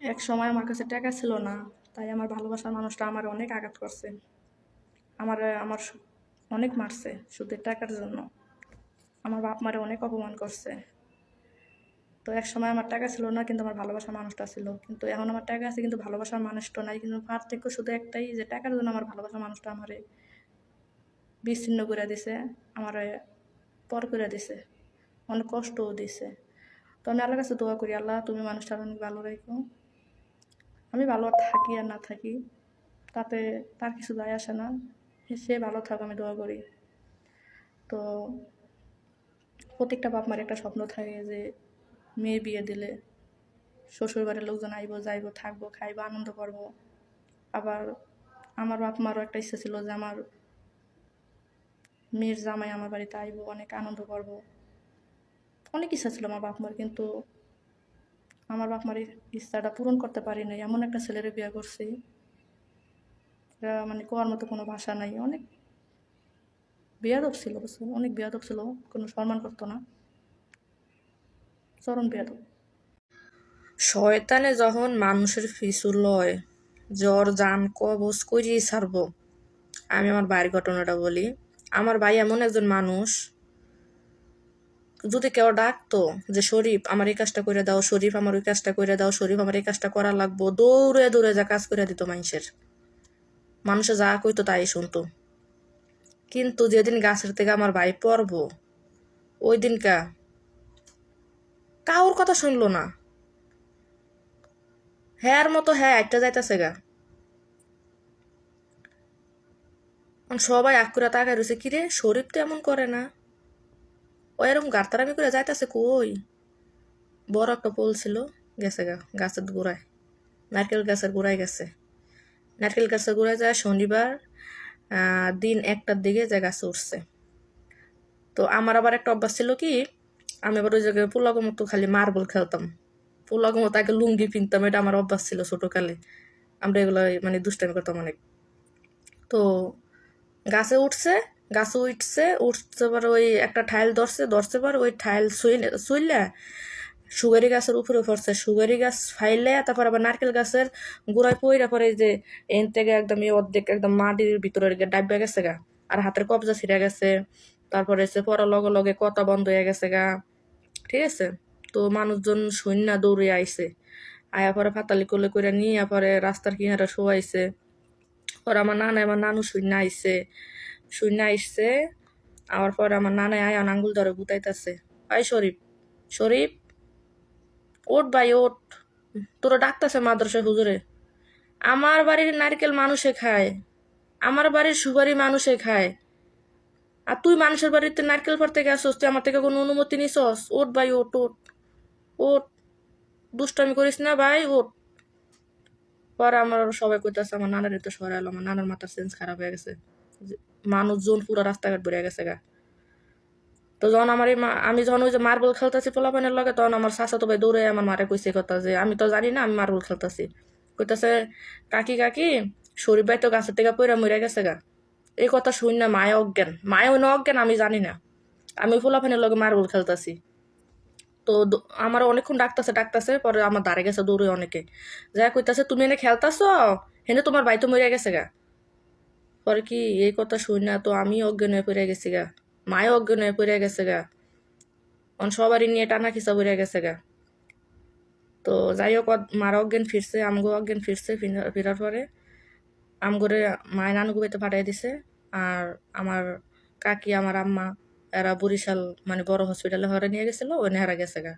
এক সময় আমার কাছে টাকা ছিল না, তাই আমার ভালোবাসার মানুষটা আমার অনেক আঘাত করছে। আমার অনেক মারছে শুধু টাকার জন্য। আমার বাপ মারে অনেক অপমান করছে। তো এক সময় আমার টাকা ছিল না, কিন্তু আমার ভালোবাসার মানুষটা ছিল। কিন্তু এখন আমার টাকা আছে, কিন্তু ভালোবাসার মানুষটা নাই। কিন্তু পার্থক্য শুধু একটাই, যে টাকার জন্য আমার ভালোবাসার মানুষটা আমারে বিচ্ছিন্ন করে দিছে, আমারে পর করে দিছে, অনেক কষ্টও দিছে। তো আমি আল্লাহর কাছে দোয়া করি, আল্লাহ তুমি মানুষটা অনেক ভালো রাখো। আমি ভালো থাকি আর না থাকি তাতে তার কিছু যায় আসে না, সে ভালো থাক, আমি দোয়া করি। তো প্রত্যেকটা বাপ মার একটা স্বপ্ন থাকে যে মেয়ে বিয়ে দিলে শ্বশুর বাড়ির লোকজন আইব, যাইব, থাকবো, খাইবো, আনন্দ করবো। আবার আমার বাপ মারও একটা ইচ্ছা ছিল যে আমার মেয়ের জামাই আমার বাড়িতে আইব, অনেক আনন্দ করবো। অনেক ইচ্ছা ছিল আমার বাপ মার, কিন্তু আমার বাপ মার ইচ্ছাটা পূরণ করতে পারি নাই। এমন একটা ছেলেরে বিয়ে করছি, মানে কোয়ার মতো কোনো ভাষা নাই। অনেক বেয়াদব ছিল, বুঝছেন, অনেক বেয়াদব ছিল, কোনো সম্মান করতো না, চরম বেয়াদব। শয়তানে যখন মানুষের পিছু লয়, জ্বর জান কবজ করিয়ে ছাড়বো। আমি আমার ভাইয়ের ঘটনাটা বলি। আমার ভাই এমন একজন মানুষ, যদি কেউ ডাকতো যে শরীফ আমার এই কাজটা করে দাও, শরীফ আমার ওই কাজটা করে দাও, শরীফ আমার এই কাজটা করা লাগবো, দৌড়ে দৌড়ে যা কাজ করে দিত মানুষে যা কইতো তাই শুনতো। কিন্তু যেদিন গাছের থেকে আমার ভাই পড়বো, ওই দিনকা কাউর কথা শুনলো না। হ্যার মতো হ্যাঁ একটা যাইতেছে গা। সবাই আকুরা তাকায় রয়েছে, কিরে শরীফ তো এমন করে না, ও এরকম গাড়তারামি করে যাইতেছে কই। বড় একটা পোল ছিল, গেছে গা গাছের গোড়ায়, নারকেল গাছের গোড়ায় গেছে। নারকেল গাছের গোড়ায় যায় শনিবার দিন 1টার দিকে যায় গাছে উঠছে। তো আমার আবার একটা অভ্যাস ছিল কি, আমি আবার ওই জায়গায় পোলাগো মতো খালি মার্বল খেলতাম, পোলাগো মতো আগে লুঙ্গি পিনতাম, এটা আমার অভ্যাস ছিল ছোটকালে। আমরা এগুলো মানে দুষ্টামি করতাম অনেক। তো গাছে উঠছে, গাছে উঠতে পারে, ওই একটা ঠাইল ধরছে পারে, ওই ঠাইল শুইলে সুগারি গাছের উপরে পড়ছে। সুগারি গাছ ফাইলে তারপর আবার নারকেল গাছের গোড়ায় পইরা পরে, যে এন থেকে একদম অর্ধেক একদম মাটির ভিতরে ডাইবা গেছে গা, আর হাতের কবজা ছিঁড়ে গেছে। তারপরে পড়ার লগে লগে কথা বন্ধ হয়ে গেছে গা, ঠিক আছে। তো মানুষজন সৈন্য দৌড়ে আইছে, আয়া পরে ফাতালি কোলে করে নিয়ে পরে রাস্তার কিনারে শোয়াইছে। পরে আমার নানু শূন্য আইসছে। আবার পরে আমার নানায় আয় আঙ্গুল ধরে গুতাইতেছে, ভাই শরীফ, শরীফ ওঠ ভাই ওঠ, তোরা ডাকতেছে মাদ্রাসা হুজুরে। আমার বাড়ির নারকেল মানুষে খায়, আমার বাড়ির সুপারি মানুষে খায়, আর তুই মানুষের বাড়িতে নারকেল পাড়তে গেছস, তুই আমার থেকে কোনো অনুমতি নিছস? ওঠ ভাই ওঠ ওঠ ওঠ, দুষ্টামি করিস না ভাই ওঠ। পরে আমার সবাই কইতেছে আমার নানার তো সরাইলো, আমার নানার মাথার সেন্স খারাপ হয়ে গেছে, মানুষজন পুরো রাস্তাঘাট বেরিয়ে গেছে গা। তো যখন আমার আমি যখন ওই যে মার্বল খেলতেছি পোলাপানের লগে, তখন আমার চাচা তো ভাই দৌড়ে আমার মারে কইছে কথা, যে আমি তো জানি না আমি মার্বল খেলতেছি। কইতাছে, কাকি কাকি শরীফ ভাই তো গাছের থেকে পইরা মরে গেছে গা। এই কথা শুন না মায়া অজ্ঞান, মায়া না অজ্ঞান আমি জানি না, আমি পোলাপানের লগে মার্বল খেলতেছি। তো আমার অনেকক্ষণ ডাকতেছে, পরে আমার দাঁড়ে গেছে দৌড়ে অনেকে, যা কইতাছে তুমি এনে খেলতাছ, হেনে তোমার ভাই তো মরে গেছে গা। পরে কি এই কথা শুন না তো আমি অজ্ঞান হয়ে পড়ে গেছি গা, মায়া অজ্ঞান হয়ে পড়ে গেছে গা, সবারই নিয়ে টানা খিচা পড়ে গেছে গা। তো যাই হোক, মারা অজ্ঞান ফিরছে, আমগো অজ্ঞান ফিরছে। ফিরার পরে আমগরে মায়ের নানুকে বাড়িতে পাঠিয়ে দিছে। আর আমার কাকি আমার আম্মা এরা বরিশাল মানে বড় হসপিটালে হরে নিয়ে গেছিল, ওই নেহারা গেছে গা।